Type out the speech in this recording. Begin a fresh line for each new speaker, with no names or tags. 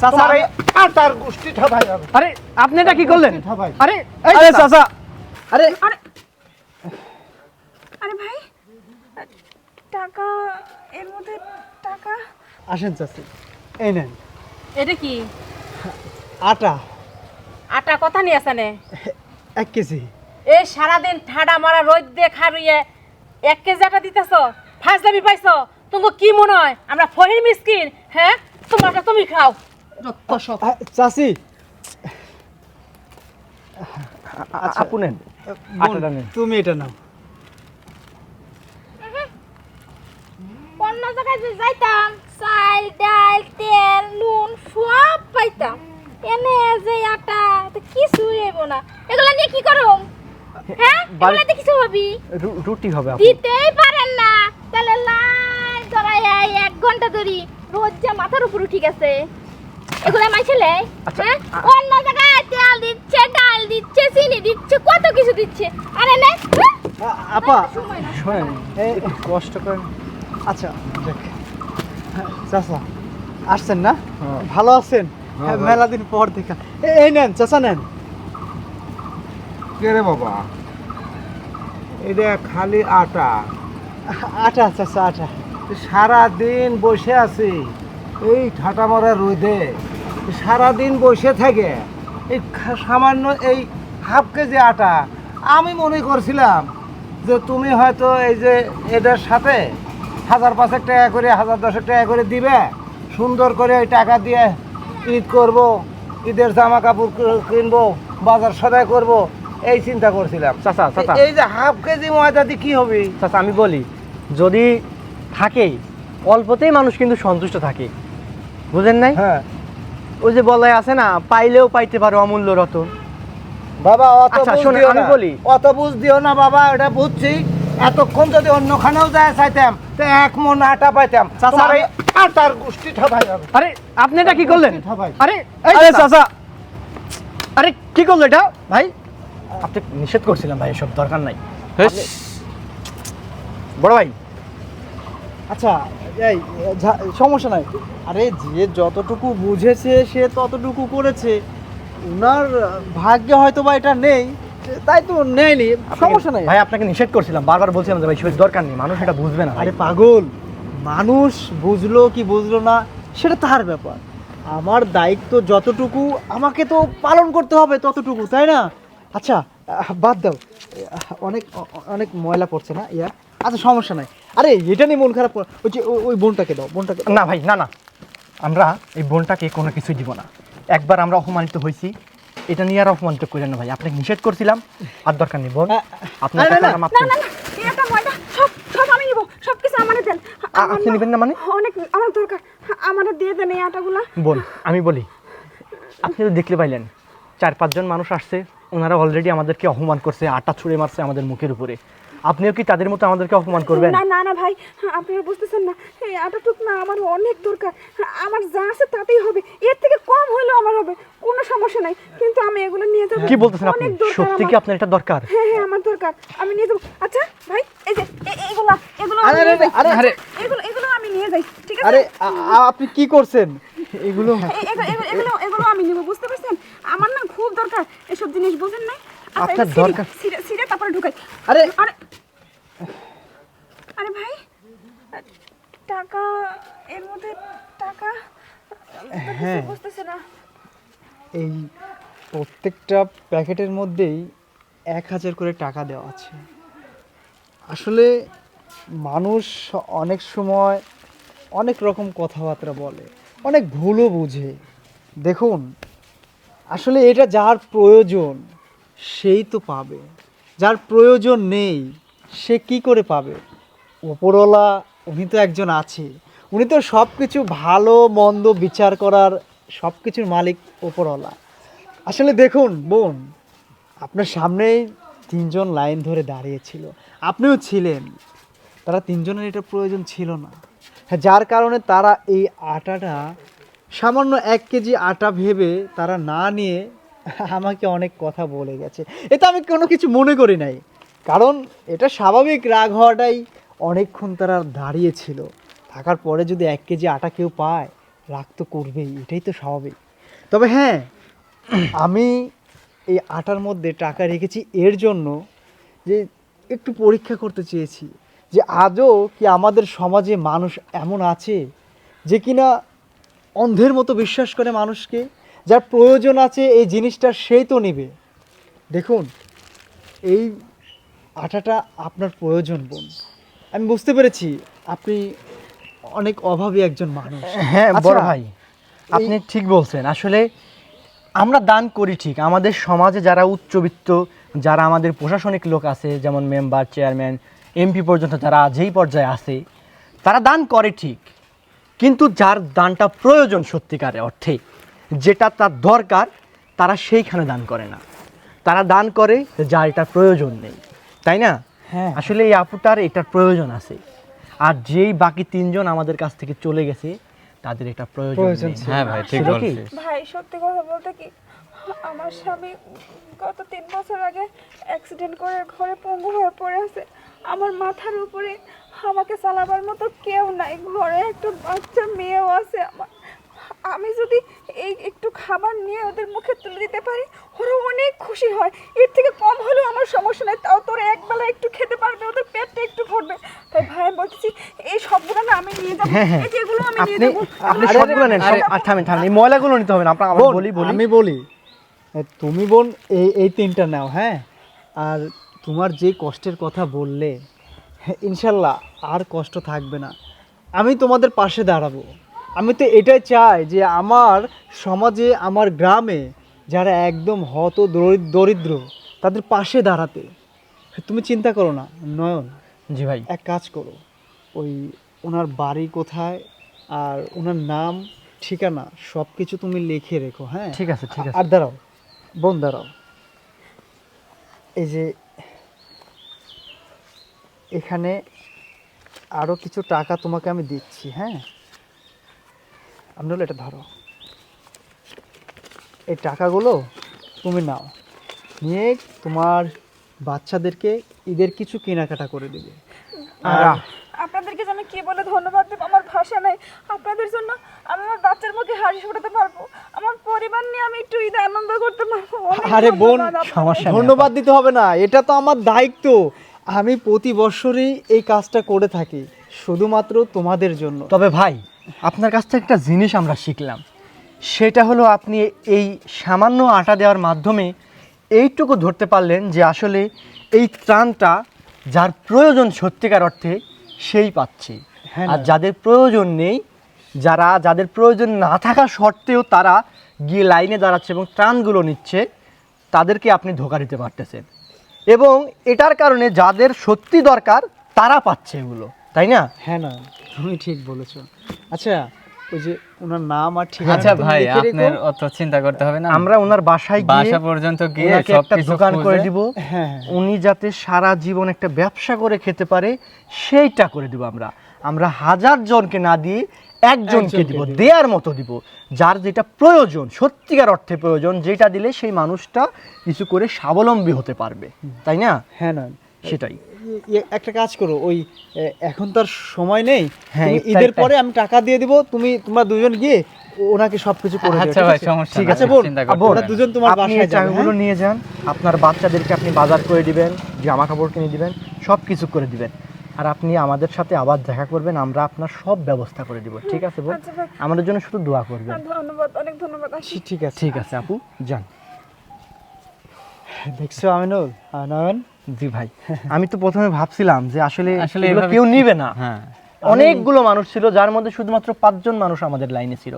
তোমার এই আটার গোষ্ঠী ঠাপাই যাবে।
আরে আপনি এটা কি করলেন? আরে
আরে চাচা,
আরে
আরে আরে ভাই, টাকা, এর মধ্যে টাকা।
আসেন চাচি, এই নেন
এটা কি
আটা
আটা কথা নিয়ে আসানে
1 কেজি।
এই সারাদিন ঠাডা মারা রোদ দিয়ে খারুইয়ে 1 কেজি আটা দিতেছ, ফাজলামি পাইছো? তোমাকে কি মনে হয় আমরা ফহির মিসকিন? হ্যাঁ, তোমারটা তুমি খাও। যত সব
চাচি
আপু নেন,
বোন,
আটাটা নেন।
তুমি এটা নাও।
অন্য জায়গায় যে যাইতাম, চাল ডাল তেল নুন সব পাইতাম, এনে যে আটা তো কিছুই হইব না। এগুলা নিয়ে কি করো? হ্যাঁ, এগুলা দিয়ে কিছু হবি?
রুটি হবে আপু।
দিতেই পারেন না, তাহলে লাই ধরাই 1 ঘন্টা ধরি রোজ যে মাথার উপর উঠি গেছে। এগুলা মাইছিলে? হ্যাঁ, অন্য জায়গায় তেল দিচ্ছে, ডাল দিচ্ছে, চিনি দিচ্ছে, কত কিছু দিচ্ছে, আরে নে
আপা
শোনেন, একটু কষ্ট করেন।
আচ্ছা দেখ, চাচা আসছেন না?
হ্যাঁ।
ভালো আছেন? হ্যাঁ, মেলা দিন পর দেখা। এই নেন চাচা, নেন।
কে রে বাবা, এটা খালি আটা?
আটা চাচা, আটা।
সারা দিন বসে আছি এই ঠাটা মারা রোদে, সারাদিন বসে থাকে এই সামান্য এই হাফ কেজি আটা। আমি মনে করছিলাম যে তুমি হয়তো এই যে এদের সাথে 1000-5 টাকা করে 1000-10 টাকা করে দিবে, সুন্দর করে এই টাকা দিয়ে ঈদ করব, ঈদের জামা কাপড় কিনবো, বাজার সদাই করব, এই চিন্তা করছিলাম।
চাচা চাচা
এই যে হাফ কেজি ময়দা দিয়ে কি হবে?
চাচা আমি বলি, যদি থাকে অল্পতেই মানুষ কিন্তু সন্তুষ্ট থাকে, বুঝেন নাই?
হ্যাঁ
ওই যে বলাই আছে না, পাইলেও পাইতে পারো অমূল্য রতন।
বাবা, অত
আচ্ছা,
বুঝ
শোনো,
দিও
আমি
না,
বলি।
অত বুঝ দিও না বাবা, এটা বুঝছি। এতক্ষণ যদি অন্যখানেও যায় চাইতাম তো 1 মণ আটা পাইতাম।
চাচা,
তোমার এই আটার গোষ্ঠী ঠাপাই যাবে।
আরে আপনি এটা কি করলেন?
ঠাপাই।
আরে
আরে চাচা,
আরে কি করলো এটা ভাই? আপনি নিষেধ করছিলাম ভাই, এসব দরকার নাই। বড় ভাই,
আচ্ছা এই সমস্যা নাই। আরে যে যতটুকু বুঝেছে সে ততটুকু করেছে। উনার ভাগ্যে হয়তো বা এটা নেই, তাই তো নেয়নি, সমস্যা নাই।
ভাই আপনাকে নিষেধ করছিলাম, বারবার বলছিলাম যে ভাই সেটা দরকার নেই, মানুষ এটা বুঝবে না ভাই।
আরে পাগল, মানুষ বুঝলো কি বুঝলো না সেটা তার ব্যাপার। আমার দায়িত্ব যতটুকু আমাকে তো পালন করতে হবে ততটুকু, তাই না? আচ্ছা বাদ দাও, অনেক অনেক ময়লা পড়ছে না ইয়া। আচ্ছা সমস্যা নাই। আরে এটা নিয়ে মন খারাপ ওই যে ওই বোনটাকে দাও, বোনটাকে দাও।
না ভাই, না না, আমরা এই বোনটাকে কোনো কিছুই দিব না। একবার আমরা অপমানিত হয়েছি, এটা নিয়ে আর অপমানিত করেন না ভাই। আপনাকে নিষেধ করছিলাম, আর দরকার নেই বোন। আপনার
না, না,
টাকা
না,
মাফ
না
করুন।
না না, এটা ময়দা সব সব আমি নিব, সব কিছু আমারে দেন।
আপনি নেবেন না মানে?
অনেক আমার দরকার, আমারে দিয়ে দেন এই আটাগুলা।
বোন আমি বলি, আপনি তো দেখলে পাইলেন 4-5 জন মানুষ আসছে, ওনারা অলরেডি আমাদেরকে অপমান করছে, আটা ছুঁড়ে মারছে আমাদের মুখের উপরে। আপনিও কি তাদের মতো আমাদেরকে অপমান করবেন?
না না না ভাই, আপনারা বুঝতেছেন না, এই আটাটুক না আমার অনেক দরকার। আমার যা আছে তাতেই হবে, এর থেকে কম হলেও আমার হবে, কোনো সমস্যা নাই। কিন্তু আমি এগুলো নিয়ে যাবো।
কি বলতেছেন আপনি?
অনেক দরকার
সত্যি কি
আমার।
আপনার এটা দরকার?
হ্যাঁ হ্যাঁ আমার দরকার, আমি নিয়ে যাবো। আচ্ছা ভাই, এই যে এগুলো এগুলো আমি
আরে,
নিয়ে
আরে,
যাই।
আরে, আরে।
এগুলো এগুলো আমি নিয়ে যাই, ঠিক আছে?
আরে আপনি কি করছেন এগুলো?
এগুলো আমি নিব, বুঝতে পারছেন? আমার না খুব দরকার এসব জিনিস, বুঝেন না?
আপনার দরকার?
সিরে তারপরে ঢুকাই।
আরে
আরে আরে ভাই, টাকা, এর মধ্যে টাকা,
হ্যাঁ।
বুঝতেছে না।
এই প্রত্যেকটা প্যাকেটের মধ্যেই 1000 করে টাকা দেওয়া আছে। আসলে মানুষ অনেক সময় অনেক রকম কথাবার্তা বলে, অনেক ভুলও বুঝে। দেখুন, আসলে এটা যার প্রয়োজন সেই তো পাবে, যার প্রয়োজন নেই সে কি করে পাবে? ওপরওয়ালা উনি তো একজন আছে, উনি তো সব কিছু ভালো মন্দ বিচার করার সব কিছুর মালিক ওপরওয়ালা। আসলে দেখুন বোন, আপনার সামনেই 3 জন লাইন ধরে দাঁড়িয়েছিল, আপনিও ছিলেন। তারা 3 জনের এটা প্রয়োজন ছিল না, হ্যাঁ, যার কারণে তারা এই আটাটা সামান্য 1 কেজি আটা ভেবে তারা না নিয়ে আমাকে অনেক কথা বলে গেছে। এটা আমি কোনো কিছু মনে করি নাই, কারণ এটা স্বাভাবিক রাগ হওয়াটাই। অনেকক্ষণ তারা দাঁড়িয়েছিল, থাকার পরে যদি 1 কেজি আটা কেউ পায় রাগ তো করবেই, এটাই তো স্বাভাবিক। তবে হ্যাঁ, আমি এই আটার মধ্যে টাকা রেখেছি এর জন্য যে একটু পরীক্ষা করতে চেয়েছি যে আজও কি আমাদের সমাজে মানুষ এমন আছে যে কিনা অন্ধের মতো বিশ্বাস করে মানুষকে, যার প্রয়োজন আছে এই জিনিসটা সেই তো নেবে। দেখুন, এই আটাটা আপনার প্রয়োজন বোন, আমি বুঝতে পেরেছি আপনি অনেক অভাবী একজন মানুষ।
হ্যাঁ
আচ্ছা,
বড় ভাই, আপনি ঠিক বলছেন। আসলে আমরা দান করি ঠিক, আমাদের সমাজে যারা উচ্চবিত্ত, যারা আমাদের প্রশাসনিক লোক আছে, যেমন মেম্বার, চেয়ারম্যান, এমপি পর্যন্ত যারা যেই পর্যায়ে আছে, তারা দান করে ঠিক, কিন্তু যার দানটা প্রয়োজন সত্যিকারের অর্থে, যেটা তার দরকার, তারা সেইখানে দান করে না। তারা দান করে যার এটার প্রয়োজন নেই, তাই না?
হ্যাঁ।
আসলে এই আপুটার এটার প্রয়োজন আছে, আর যেই বাকি তিনজন আমাদের কাছ থেকে চলে গেছে তাদের এটা প্রয়োজন
প্রয়োজন
নেই।
ছিল।
হ্যাঁ ভাই, ঠিক
ছিল কি?
বলছিস।
ভাই সত্যি কথা বলতে কি, আমার স্বামী গত 3 বছর আগে অ্যাক্সিডেন্ট করে ঘরে পঙ্গু হয়ে পড়ে আছে। আমার মাথার উপরে আমাকে চালাবার মতো কেউ নাই, ঘরে একটা বাচ্চা মেয়েও আছে আমার। আমি যদি এই একটু খাবার নিয়ে ওদের মুখে তুলে দিতে পারি, ওরা অনেক খুশি হয়। এর থেকে কম হলেও আমার সমস্যা নেই, তাও তোরা একবেলা একটু খেতে পারবে, ওদের পেটটা একটু ভরবে। তাই ভাই বলতেছি এই সবগুলো না আমি নিয়ে যাবো,
হ্যাঁ, হ্যাঁ।
এই যেগুলো আমি নিয়ে
আপনি
যাবো।
আপনি সবগুলো নেন, থামেন থামেন, এই ময়লাগুলো নিতে হবে না। আপনার
বোন,
বলি
আমি বলি, তুমি বোন এই তিনটা নাও, হ্যাঁ। আর তোমার যে কষ্টের কথা বললে, ইনশাল্লাহ আর কষ্ট থাকবে না। আমি তোমাদের পাশে দাঁড়াবো। আমি তো এটাই চাই যে আমার সমাজে, আমার গ্রামে যারা একদম হত দরিদ্র, তাদের পাশে দাঁড়াতে। তুমি চিন্তা করো না নয়ন,
জি ভাই।
এক কাজ করো, ওই ওনার বাড়ি কোথায় আর ওনার নাম, ঠিকানা সব কিছু তুমি লিখে রেখো, হ্যাঁ?
ঠিক আছে, ঠিক আছে।
আর দাঁড়াও বোন, দাঁড়াও। এই যে এখানে আরও কিছু টাকা তোমাকে আমি দিচ্ছি, হ্যাঁ? আপনি হলো এটা ধরো, এই টাকাগুলো তুমি নাও, নিয়ে তোমার বাচ্চাদেরকে ঈদের কিছু কেনাকাটা করে দেবে। আর
আপনাদেরকে যেন কি বলে ধন্যবাদ দেব, আমার ভাষা নাই। আপনাদের জন্য আমি আমার বাচ্চার মুখে হাসি ফোটাতে পারবো, আমার পরিবার নিয়ে আমি একটু ঈদে আনন্দ করতে পারবো। অনেক
আরে বোন,
ধন্যবাদ আপনাদের।
সমস্যা নেই।
ধন্যবাদ দিতে হবে না, এটা তো আমার দায়িত্ব। আমি প্রতি বছরই এই কাজটা করে থাকি শুধুমাত্র তোমাদের জন্য।
তবে ভাই, আপনার কাছ থেকে একটা জিনিস আমরা শিখলাম, সেটা হলো আপনি এই সামান্য আটা দেওয়ার মাধ্যমে এইটুকু ধরতে পারলেন যে আসলে এই ত্রাণটা যার প্রয়োজন সত্যিকার অর্থে সেই পাচ্ছে,
হ্যাঁ
আর
না?
যাদের প্রয়োজন নেই, যাদের প্রয়োজন না থাকা সত্ত্বেও তারা গিয়ে লাইনে দাঁড়াচ্ছে এবং ত্রাণগুলো নিচ্ছে, তাদেরকে আপনি ধোঁকা দিতে পারতেছেন। এবং এটার কারণে যাদের সত্যি দরকার তারা পাচ্ছে এগুলো, তাই না?
হ্যাঁ না, তুমি ঠিক বলেছো। আচ্ছা, ওই যে ওনার নাম আর ঠিকানা
আচ্ছা
তুমি
ভাই,
লিখে রেখো।
আপনার অত চিন্তা করতে হবে না।
আমরা ওনার বাসায় গিয়ে
বাসা পর্যন্ত গিয়ে
ওনাকে একটা
সবকিছু
দোকান করে
খুঁজে-
দিব,
হ্যাঁ, হ্যাঁ।
উনি যাতে সারা জীবন একটা ব্যবসা করে খেতে পারে সেইটা করে দিব। আমরা 1000 জনকে না দিয়ে একজনকে দিব, দেওয়ার মতো দিব, যার যেটা প্রয়োজন, সত্যিকার অর্থে প্রয়োজন, যেটা দিলে সেই মানুষটা কিছু করে স্বাবলম্বী হতে পারবে, তাই না?
হ্যাঁ না,
সেটাই।
একটা কাজ করো, ওই এখন তার সময় নেই,
হ্যাঁ,
তুমি
ইফতার
ঈদের
টাইম।
পরে আমি টাকা দিয়ে দিব, তোমরা দুজন গিয়ে ওনাকে সবকিছু করে দিও,
আচ্ছা
ঠিক
ভাই,
আছে?
সমস্যা
ঠিক
নাই,
আছে বোন,
চিন্তা করতে
ওরা
হবে না।
দুজন তোমার
আপনি
বাসায়
এই
যাবে,
টাকাগুলো
হ্যাঁ?
নিয়ে যান, আপনার বাচ্চাদেরকে আপনি বাজার করে দিবেন, জামা কাপড় কিনে দিবেন, সব কিছু করে দিবেন। আর আপনি আমাদের সাথে আবার দেখা করবেন, আমরা আপনার সব ব্যবস্থা করে দিব, ঠিক আছে বোন?
আচ্ছা ভাই,
আমাদের জন্য শুধু দোয়া করবেন।
ধন্যবাদ, অনেক ধন্যবাদ। আসি।
ঠিক আছে।
ঠিক আছে আপু, যান।
দেখছো আমিনুল, নয়ন,
জি ভাই, আমি তো প্রথমে ভাবছিলাম যে আসলে
আসলে
এগুলো
এভাবে
কেউ নিবে না।
হ্যাঁ,
অনেকগুলো মানুষ ছিল, যার মধ্যে শুধুমাত্র 5 জন মানুষ আমাদের লাইনে ছিল।